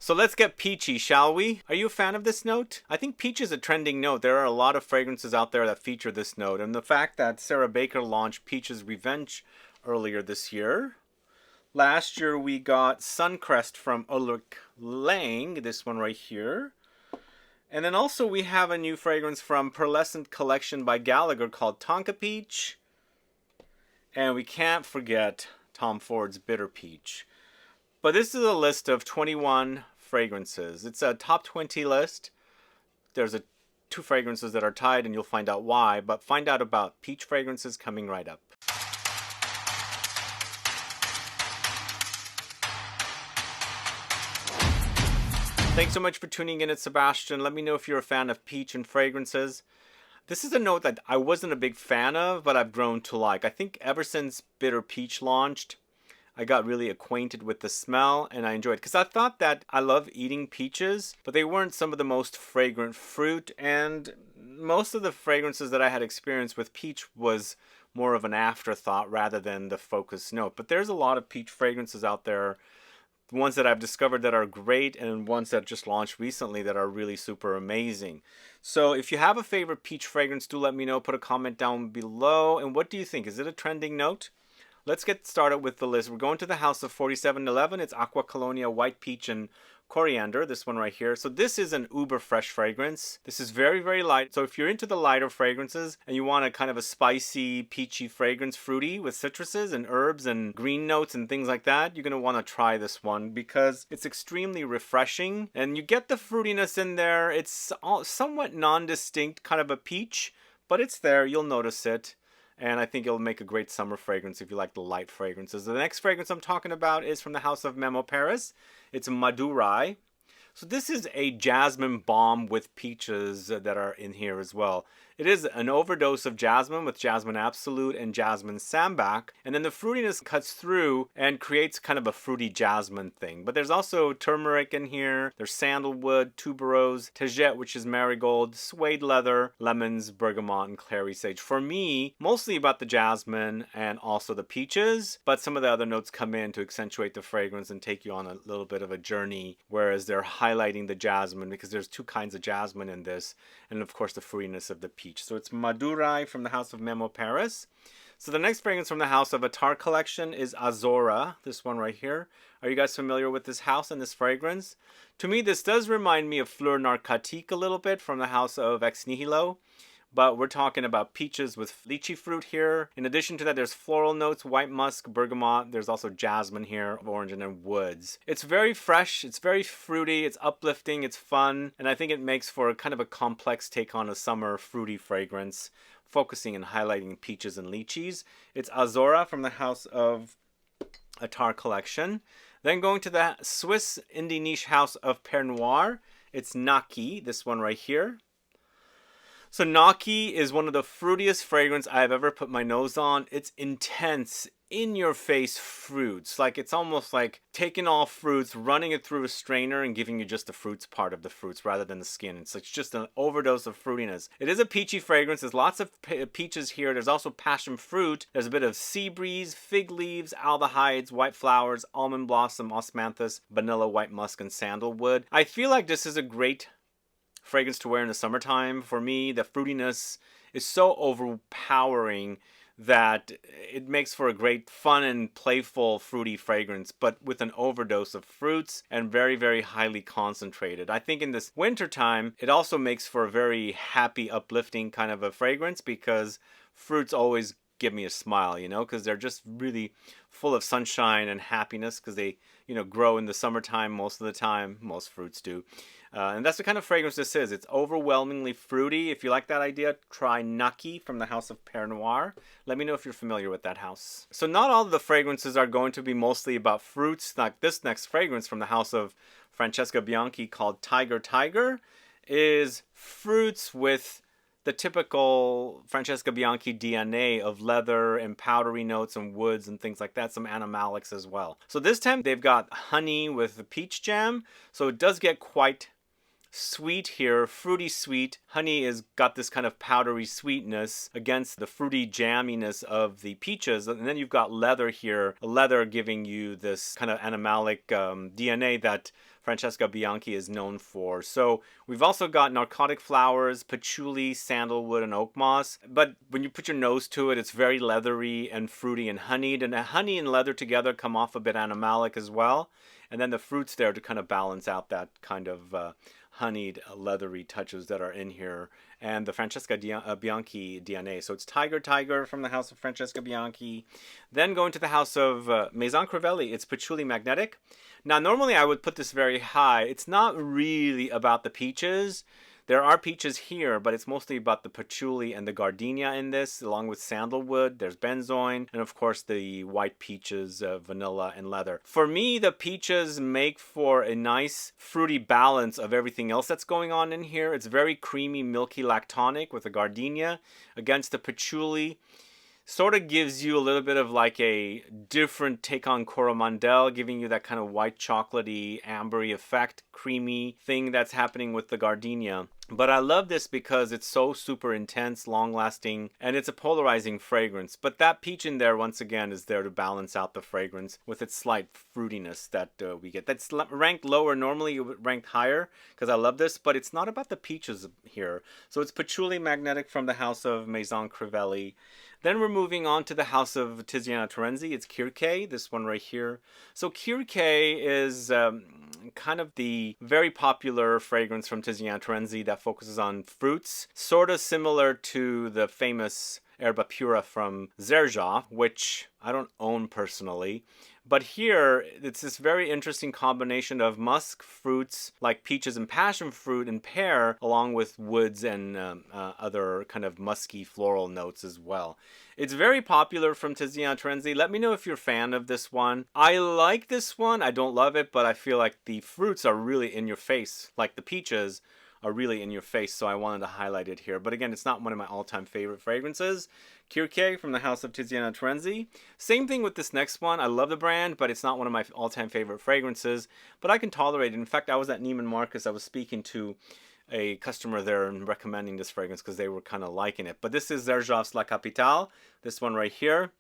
So let's get peachy, shall we? Are you a fan of this note? I think peach is a trending note. There are a lot of fragrances out there that feature this note. And the fact that Sarah Baker launched Peach's Revenge earlier this year. Last year we got Suncrest from Ylang-Ylang, this one right here. And then also we have a new fragrance from Pearlescent Collection by Gallagher called Tonka Peach. And we can't forget Tom Ford's Bitter Peach. But this is a list of 21 fragrances. It's a top 20 list. There's two fragrances that are tied and you'll find out why. But find out about peach fragrances coming right up. Thanks so much for tuning in. It's Sebastian. Let me know if you're a fan of peach and fragrances. This is a note that I wasn't a big fan of, but I've grown to like. I think ever since Bitter Peach launched, I got really acquainted with the smell and I enjoyed it. Because I thought that I love eating peaches, but they weren't some of the most fragrant fruit. And most of the fragrances that I had experienced with peach was more of an afterthought rather than the focus note. But there's a lot of peach fragrances out there. Ones that I've discovered that are great and ones that just launched recently that are really super amazing. So if you have a favorite peach fragrance, do let me know. Put a comment down below. And what do you think? Is it a trending note? Let's get started with the list. We're going to the house of 4711. It's ACQUA, Colonia, White Peach, and Coriander. This one right here. So this is an uber fresh fragrance. This is very, very light. So if you're into the lighter fragrances and you want a kind of a spicy, peachy fragrance, fruity with citruses and herbs and green notes and things like that, you're going to want to try this one because it's extremely refreshing. And you get the fruitiness in there. It's somewhat non-distinct, kind of a peach, but it's there. You'll notice it. And I think it'll make a great summer fragrance if you like the light fragrances. The next fragrance I'm talking about is from the house of MEMO Paris. It's MADURAI. So this is a jasmine bomb with peaches that are in here as well. It is an overdose of jasmine with jasmine absolute and jasmine sambac. And then the fruitiness cuts through and creates kind of a fruity jasmine thing. But there's also turmeric in here. There's sandalwood, tuberose, tagette, which is marigold, suede leather, lemons, bergamot, and clary sage. For me, mostly about the jasmine and also the peaches. But some of the other notes come in to accentuate the fragrance and take you on a little bit of a journey. Whereas they're highlighting the jasmine because there's two kinds of jasmine in this. And of course the fruitiness of the peach. So it's MADURAI from the house of MEMO Paris. So the next fragrance from the house of ATTAR collection is AZORA, this one right here. Are you guys familiar with this house and this fragrance? To me, this does remind me of Fleur Narcotic a little bit from the house of Ex Nihilo. But we're talking about peaches with lychee fruit here. In addition to that, there's floral notes, white musk, bergamot. There's also jasmine here, orange, and then woods. It's very fresh. It's very fruity. It's uplifting. It's fun. And I think it makes for kind of a complex take on a summer fruity fragrance, focusing and highlighting peaches and lychees. It's AZORA from the house of ATTAR collection. Then going to the Swiss indie niche house of PERNOIRE. It's NAKI, this one right here. So NAKI is one of the fruitiest fragrance I've ever put my nose on. It's intense, in-your-face fruits. Like it's almost like taking all fruits, running it through a strainer and giving you just the fruits part of the fruits rather than the skin. It's just an overdose of fruitiness. It is a peachy fragrance. There's lots of peaches here. There's also passion fruit. There's a bit of sea breeze, fig leaves, aldehydes, white flowers, almond blossom, osmanthus, vanilla, white musk, and sandalwood. I feel like this is a great fragrance to wear in the summertime. For me, the fruitiness is so overpowering that it makes for a great fun and playful fruity fragrance, but with an overdose of fruits and very, very highly concentrated. I think in this winter time, it also makes for a very happy, uplifting kind of a fragrance because fruits always give me a smile, you know, because they're just really full of sunshine and happiness because they, you know, grow in the summertime most of the time. Most fruits do. And that's the kind of fragrance this is. It's overwhelmingly fruity. If you like that idea, try NAKI from the house of PERNOIRE. Let me know if you're familiar with that house. So not all of the fragrances are going to be mostly about fruits. Like this next fragrance from the house of Francesca Bianchi called TYGER is fruits with the typical Francesca Bianchi DNA of leather and powdery notes and woods and things like that, some animalics as well. So this time they've got honey with the peach jam, so it does get quite sweet here, fruity sweet. Honey has got this kind of powdery sweetness against the fruity jamminess of the peaches, and then you've got leather here, leather giving you this kind of animalic DNA that Francesca Bianchi is known for. So we've also got narcotic flowers, patchouli, sandalwood, and oak moss. But when you put your nose to it, it's very leathery and fruity and honeyed. And the honey and leather together come off a bit animalic as well. And then the fruits there to kind of balance out that kind of honeyed, leathery touches that are in here. And the Francesca Bianchi DNA. So it's Tiger from the house of Francesca Bianchi. Then going to the house of MAISON CRIVELLI, it's Patchouli Magnetic. Now, normally I would put this very high. It's not really about the peaches. There are peaches here, but it's mostly about the patchouli and the gardenia in this, along with sandalwood. There's benzoin, and of course the white peaches, vanilla, and leather. For me, the peaches make for a nice fruity balance of everything else that's going on in here. It's very creamy, milky, lactonic with the gardenia against the patchouli. Sort of gives you a little bit of like a different take on Coromandel, giving you that kind of white chocolatey, ambery effect, creamy thing that's happening with the gardenia. But I love this because it's so super intense, long-lasting, and it's a polarizing fragrance. But that peach in there, once again, is there to balance out the fragrance with its slight fruitiness that we get. That's ranked lower. Normally, it would rank higher because I love this, but it's not about the peaches here. So it's Patchouli Magnetic from the house of MAISON CRIVELLI. Then we're moving on to the house of Tiziana Terenzi. It's Kirke, this one right here. So Kirke is kind of the very popular fragrance from Tiziana Terenzi that focuses on fruits, sort of similar to the famous Erba Pura from Xerjoff, which I don't own personally. But here, it's this very interesting combination of musk fruits like peaches and passion fruit and pear, along with woods and other kind of musky floral notes as well. It's very popular from Tiziana Terenzi. Let me know if you're a fan of this one. I like this one. I don't love it, but I feel like the fruits are really in your face, like the peaches are really in your face, so I wanted to highlight it here. But again, it's not one of my all-time favorite fragrances. Kirke from the house of Tiziana Terenzi. Same thing with this next one. I love the brand, but it's not one of my all-time favorite fragrances. But I can tolerate it. In fact, I was at Neiman Marcus. I was speaking to a customer there and recommending this fragrance because they were kind of liking it. But this is Xerjoff's La Capitale. This one right here.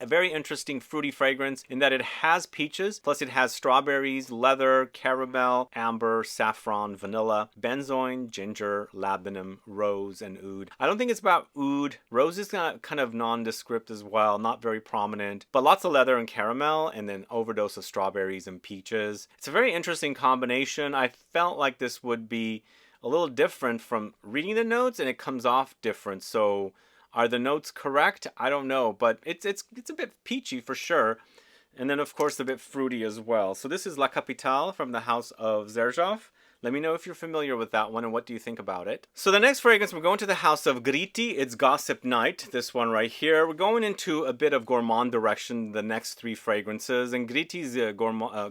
A very interesting fruity fragrance in that it has peaches, plus it has strawberries, leather, caramel, amber, saffron, vanilla, benzoin, ginger, labdanum, rose, and oud. I don't think it's about oud. Rose is kind of nondescript as well, not very prominent, but lots of leather and caramel, and then overdose of strawberries and peaches. It's a very interesting combination. I felt like this would be a little different from reading the notes, and it comes off different. So are the notes correct? I don't know, but it's a bit peachy for sure. And then, of course, a bit fruity as well. So this is La Capitale from the house of Xerjoff. Let me know if you're familiar with that one and what do you think about it. So the next fragrance, we're going to the house of Gritti. It's Gossip Night, this one right here. We're going into a bit of gourmand direction, the next three fragrances. And Gritti's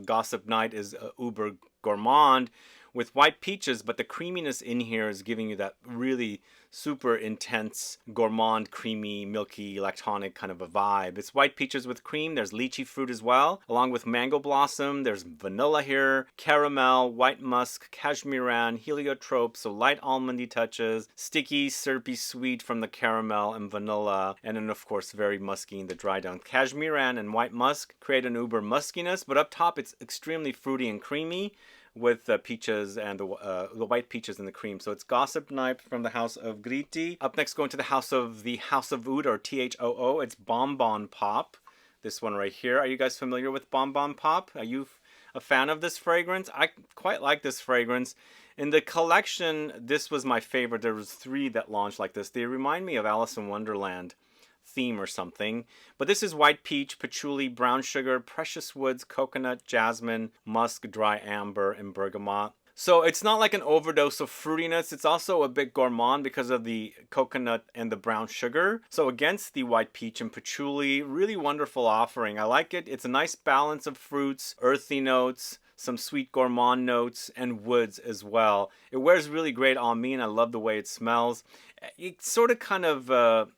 Gossip Night is uber gourmand with white peaches, but the creaminess in here is giving you that really super intense, gourmand, creamy, milky, lactonic kind of a vibe. It's white peaches with cream. There's lychee fruit as well, along with mango blossom. There's vanilla here, caramel, white musk, cashmeran, heliotrope, so light almondy touches, sticky, syrupy sweet from the caramel and vanilla, and then of course very musky in the dry down. Cashmeran and white musk create an uber muskiness, but up top it's extremely fruity and creamy, with the peaches and the white peaches and the cream. So it's Gossip Night from the house of Gritti. Up next, going to the House of Oud, or THOO. It's Bonbon Pop. This one right here. Are you guys familiar with Bonbon Pop? Are you a fan of this fragrance? I quite like this fragrance. In the collection, this was my favorite. There was 3 that launched like this. They remind me of Alice in Wonderland theme or something. But this is white peach, patchouli, brown sugar, precious woods, coconut, jasmine, musk, dry amber, and bergamot. So it's not like an overdose of fruitiness. It's also a bit gourmand because of the coconut and the brown sugar. So against the white peach and patchouli, really wonderful offering. I like it. It's a nice balance of fruits, earthy notes, some sweet gourmand notes, and woods as well. It wears really great on me, and I love the way it smells. It's sort of kind of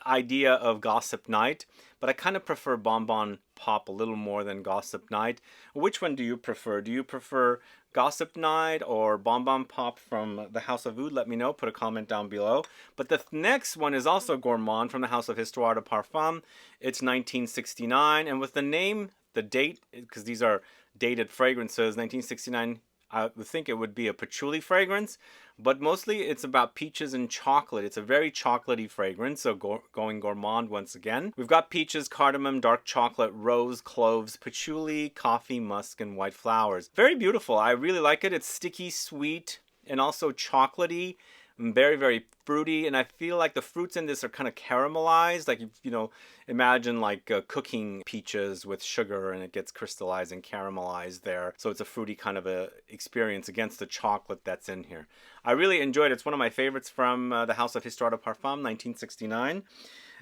idea of Gossip Night, but I kind of prefer Bonbon Pop a little more than Gossip Night. Which one do you prefer? Do you prefer Gossip Night or Bonbon Pop from the House of Oud? Let me know. Put a comment down below. But the next one is also gourmand from the House of Histoire de Parfum. It's 1969, and with the name, the date, because these are dated fragrances. 1969, I would think it would be a patchouli fragrance, but mostly it's about peaches and chocolate. It's a very chocolatey fragrance, so going gourmand once again. We've got peaches, cardamom, dark chocolate, rose, cloves, patchouli, coffee, musk, and white flowers. Very beautiful. I really like it. It's sticky, sweet, and also chocolatey. Very, very fruity, and I feel like the fruits in this are kind of caramelized. Like, you know, imagine like cooking peaches with sugar and it gets crystallized and caramelized there. So it's a fruity kind of a experience against the chocolate that's in here. I really enjoyed it. It's one of my favorites from the House of Histoire de Parfum, 1969.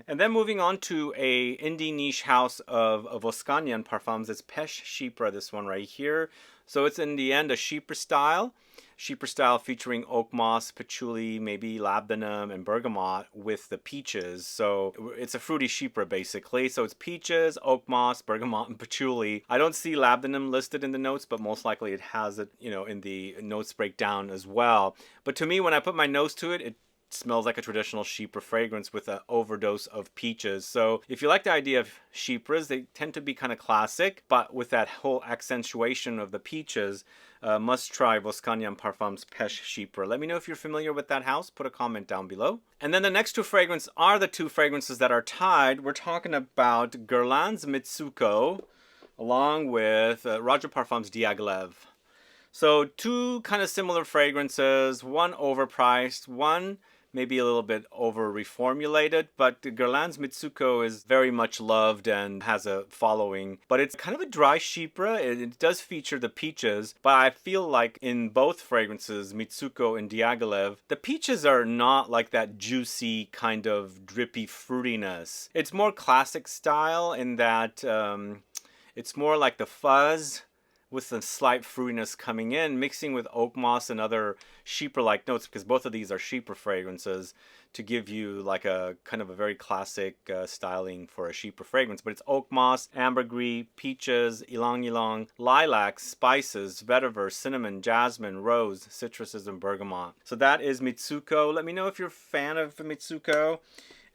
And then moving on to a indie niche house of Voscanien parfums. It's Pêche Chypre, this one right here. So it's in the end a Chypre style. Chypre style featuring oak moss, patchouli, maybe labdanum, and bergamot with the peaches. So it's a fruity Chypre basically. So it's peaches, oak moss, bergamot, and patchouli. I don't see labdanum listed in the notes, but most likely it has it, you know, in the notes breakdown as well. But to me, when I put my nose to it, it smells like a traditional Chypre fragrance with an overdose of peaches. So if you like the idea of Chypres, they tend to be kind of classic, but with that whole accentuation of the peaches, must try Voscanien Parfums Pêche Chypre. Let me know if you're familiar with that house. Put a comment down below. And then the next two fragrances are the two fragrances that are tied. We're talking about Guerlain's Mitsuko along with Roger Parfums Diaghilev. So two kind of similar fragrances, one overpriced, one maybe a little bit over reformulated, but Guerlain's Mitsuko is very much loved and has a following. But it's kind of a dry Chypre. It does feature the peaches, but I feel like in both fragrances, Mitsuko and Diaghilev, the peaches are not like that juicy kind of drippy fruitiness. It's more classic style in that it's more like the fuzz with a slight fruitiness coming in, mixing with oak moss and other Chypre-like notes, because both of these are Chypre fragrances, to give you like a kind of a very classic styling for a Chypre fragrance. But it's oak moss, ambergris, peaches, ylang-ylang, lilac, spices, vetiver, cinnamon, jasmine, rose, citruses, and bergamot. So that is Mitsuko. Let me know if you're a fan of Mitsuko.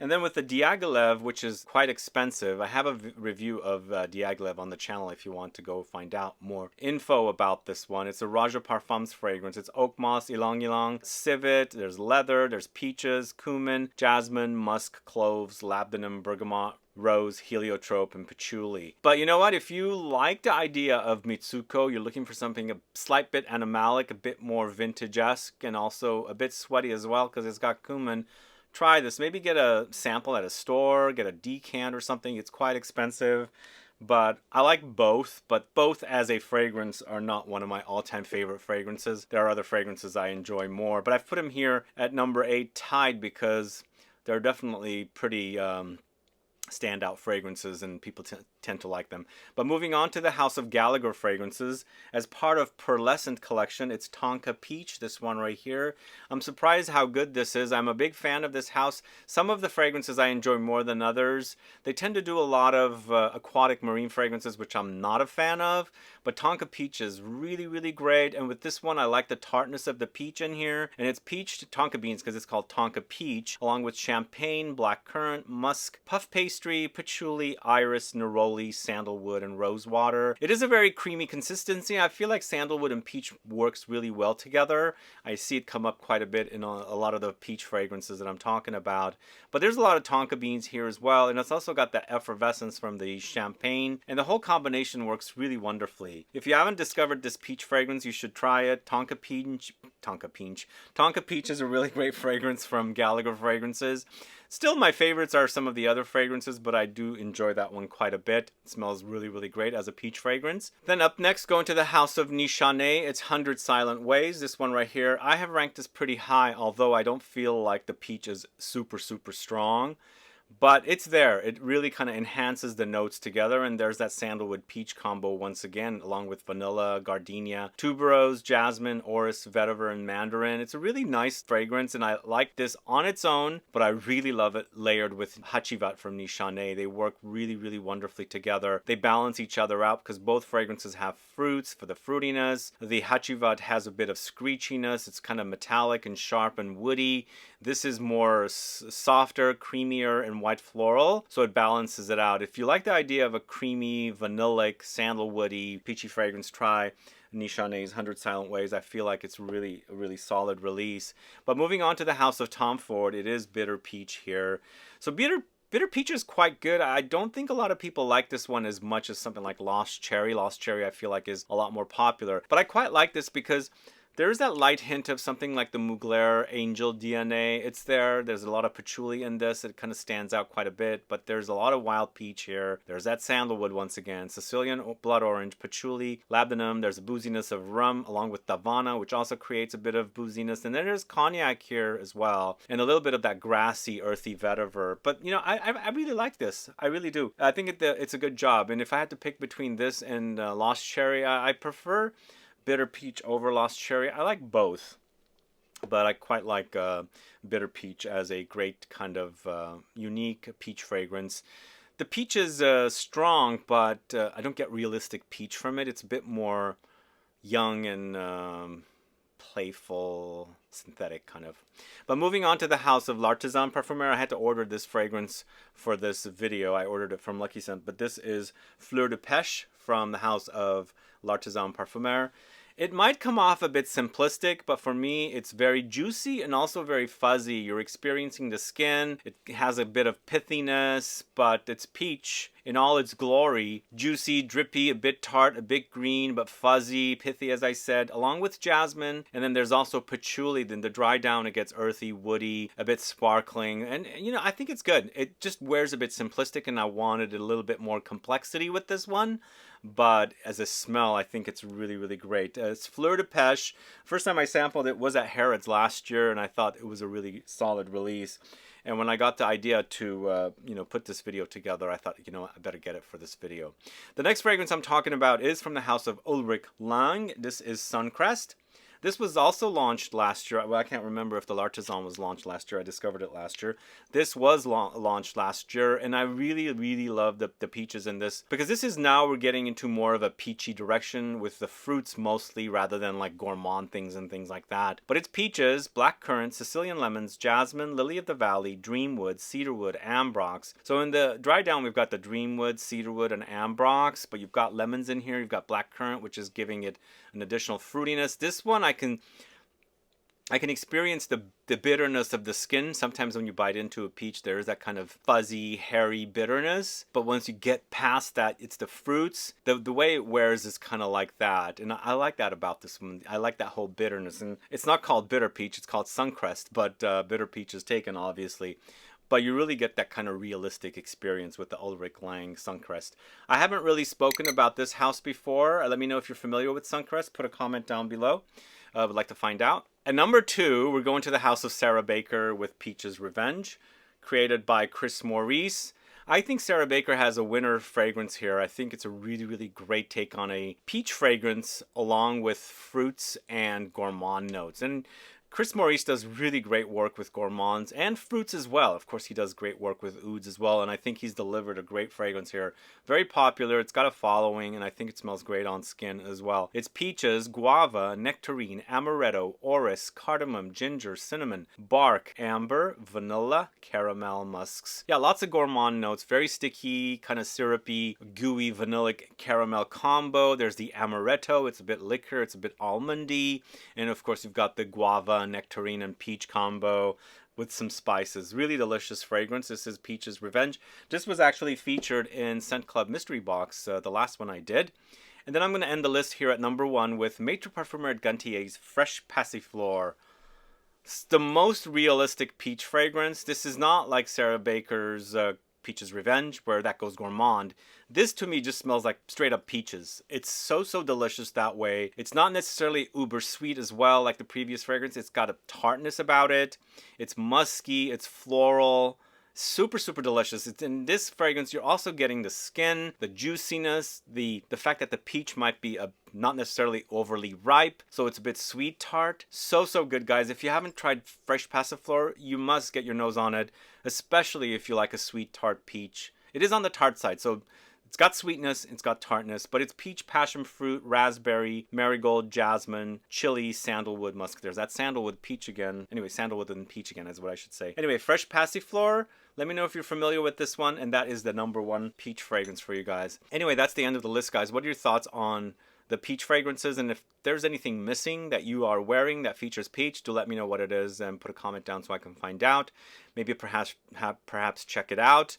And then with the Diaghilev, which is quite expensive, I have a review of Diaghilev on the channel if you want to go find out more info about this one. It's a Roger Parfums fragrance. It's oak moss, ylang-ylang, civet, there's leather, there's peaches, cumin, jasmine, musk, cloves, labdanum, bergamot, rose, heliotrope, and patchouli. But you know what? If you like the idea of Mitsuko, you're looking for something a slight bit animalic, a bit more vintage-esque, and also a bit sweaty as well because it's got cumin, try this. Maybe get a sample at a store, get a decant or something. It's quite expensive, but I like both. But both as a fragrance are not one of my all-time favorite fragrances. There are other fragrances I enjoy more, but I've put them here at number 8 tied because they're definitely pretty standout fragrances and people tend to like them. But moving on to the House of Gallagher fragrances, as part of Pearlescent collection, it's Tonka Peach, this one right here. I'm surprised how good this is. I'm a big fan of this house. Some of the fragrances I enjoy more than others. They tend to do a lot of aquatic marine fragrances, which I'm not a fan of, but Tonka Peach is really, really great. And with this one, I like the tartness of the peach in here, and it's peach to tonka beans because it's called Tonka Peach, along with champagne, blackcurrant, musk, puff pastry, patchouli, iris, neroli, sandalwood, and rosewater. It is a very creamy consistency. I feel like sandalwood and peach works really well together. I see it come up quite a bit in a lot of the peach fragrances that I'm talking about. But there's a lot of tonka beans here as well, and it's also got that effervescence from the champagne, and the whole combination works really wonderfully. If you haven't discovered this peach fragrance, you should try it. Tonka Peach is a really great fragrance from Gallagher Fragrances. Still, my favorites are some of the other fragrances, but I do enjoy that one quite a bit. It smells really, really great as a peach fragrance. Then up next, going to the House of Nichané, it's 100 Silent Ways. This one right here, I have ranked this pretty high, although I don't feel like the peach is super, super strong. But it's there. It really kind of enhances the notes together, and there's that sandalwood peach combo once again, along with vanilla, gardenia, tuberose, jasmine, orris, vetiver, and mandarin. It's a really nice fragrance, and I like this on its own, but I really love it layered with Hachivat from Nichané. They work really, really wonderfully together. They balance each other out because both fragrances have fruits for the fruitiness. The Hachivat has a bit of screechiness. It's kind of metallic and sharp and woody. This is more softer, creamier, and from white floral, so it balances it out. If you like the idea of a creamy, vanillic, sandalwoody, peachy fragrance, try Nishane's 100 Silent Ways. I feel like it's a really solid release. But moving on to the House of Tom Ford, it is bitter peach here. So bitter peach is quite good. I don't think a lot of people like this one as much as something like Lost Cherry. Lost Cherry I feel like is a lot more popular. But I quite like this because there's that light hint of something like the Mugler Angel DNA. It's there. There's a lot of patchouli in this. It kind of stands out quite a bit. But there's a lot of wild peach here. There's that sandalwood once again. Sicilian blood orange, patchouli, labdanum. There's a booziness of rum along with Davana, which also creates a bit of booziness. And then there's cognac here as well. And a little bit of that grassy, earthy vetiver. But, you know, I really like this. I really do. I think it's a good job. And if I had to pick between this and Lost Cherry, I prefer bitter peach over Lost Cherry. I like both, but I quite like bitter peach as a great kind of unique peach fragrance. The peach is strong, but I don't get realistic peach from it. It's a bit more young and playful, synthetic kind of. But moving on to the House of L'Artisan Parfumeur, I had to order this fragrance for this video. I ordered it from Lucky Scent, but this is Fleur de Pêche from the House of L'Artisan Parfumeur. It might come off a bit simplistic, but for me, it's very juicy and also very fuzzy. You're experiencing the skin. It has a bit of pithiness, but it's peach in all its glory. Juicy, drippy, a bit tart, a bit green, but fuzzy, pithy, as I said, along with jasmine. And then there's also patchouli. Then the dry down, it gets earthy, woody, a bit sparkling. And, you know, I think it's good. It just wears a bit simplistic, and I wanted a little bit more complexity with this one. But as a smell, I think it's really great. It's Fleur de Pêche. First time I sampled it was at Harrods last year, and I thought it was a really solid release. And when I got the idea to, you know, put this video together, I thought, you know what, I better get it for this video. The next fragrance I'm talking about is from the House of Ulrich Lang. This is Suncrest. This was also launched last year. Well, I can't remember if the L'Artisan was launched last year. I discovered it last year. This was launched last year, and I really love the peaches in this, because this is now we're getting into more of a peachy direction with the fruits mostly rather than like gourmand things and things like that. But it's peaches, blackcurrant, Sicilian lemons, jasmine, lily of the valley, dreamwood, cedarwood, ambrox. So in the dry down, we've got the dreamwood, cedarwood, and ambrox, but you've got lemons in here. You've got blackcurrant, which is giving it an additional fruitiness. This one I can experience the bitterness of the skin. Sometimes when you bite into a peach, there is that kind of fuzzy, hairy bitterness. But once you get past that, it's the fruits. The way it wears is kind of like that. And I like that about this one. I like that whole bitterness. And it's not called bitter peach, it's called Suncrest. But bitter peach is taken, obviously. But you really get that kind of realistic experience with the Ulrich Lang Suncrest. I haven't really spoken about this house before. Let me know if you're familiar with Suncrest. Put a comment down below. I would like to find out. At number 2, we're going to the House of Sarah Baker with Peach's Revenge, created by Chris Maurice. I think Sarah Baker has a winner fragrance here. I think it's a really great take on a peach fragrance along with fruits and gourmand notes. And Chris Maurice does really great work with gourmands and fruits as well. Of course, he does great work with ouds as well, and I think he's delivered a great fragrance here. Very popular, it's got a following, and I think it smells great on skin as well. It's peaches, guava, nectarine, amaretto, orris, cardamom, ginger, cinnamon, bark, amber, vanilla, caramel, musks. Yeah, lots of gourmand notes, very sticky, kind of syrupy, gooey, vanillic caramel combo. There's the amaretto, it's a bit liquor, it's a bit almondy, and of course you've got the guava, nectarine, and peach combo with some spices. Really delicious fragrance. This is Peach's Revenge. This was actually featured in Scent Club Mystery Box, the last one I did. And then I'm going to end the list here at number 1 with Maître Parfumeur Gantier's Fresh Passiflore. It's the most realistic peach fragrance. This is not like Sarah Baker's Peach's Revenge, where that goes gourmand. This to me just smells like straight up peaches. It's so delicious that way. It's not necessarily uber sweet as well like the previous fragrance. It's got a tartness about it. It's musky, it's floral. Super delicious. It's in this fragrance you're also getting the skin, the juiciness, the fact that the peach might be not necessarily overly ripe, so it's a bit sweet tart. So good, guys. If you haven't tried Fresh Passiflore, you must get your nose on it, especially if you like a sweet tart peach. It is on the tart side, so It's got sweetness, it's got tartness, but it's peach, passion fruit, raspberry, marigold, jasmine, chili, sandalwood, musk. There's that sandalwood peach again. Anyway, sandalwood and peach again is what I should say. Anyway, fresh passiflora. Let me know if you're familiar with this one, and that is the #1 peach fragrance for you guys. Anyway, that's the end of the list, guys. What are your thoughts on the peach fragrances? And if there's anything missing that you are wearing that features peach, do let me know what it is and put a comment down so I can find out. Maybe perhaps check it out.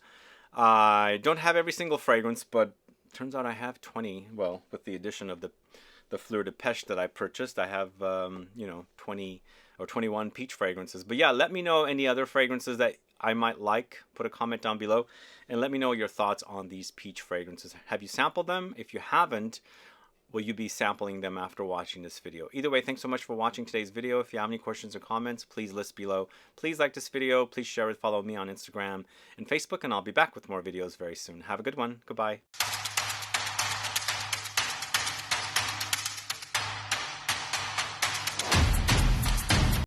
I don't have every single fragrance, but turns out I have 20. Well, with the addition of the Fleur de Pêche that I purchased, I have 20 or 21 peach fragrances. But yeah, let me know any other fragrances that I might like. Put a comment down below and let me know your thoughts on these peach fragrances. Have you sampled them? If you haven't, will you be sampling them after watching this video? Either way, thanks so much for watching today's video. If you have any questions or comments, please list below. Please like this video. Please share it. Follow me on Instagram and Facebook, and I'll be back with more videos very soon. Have a good one. Goodbye.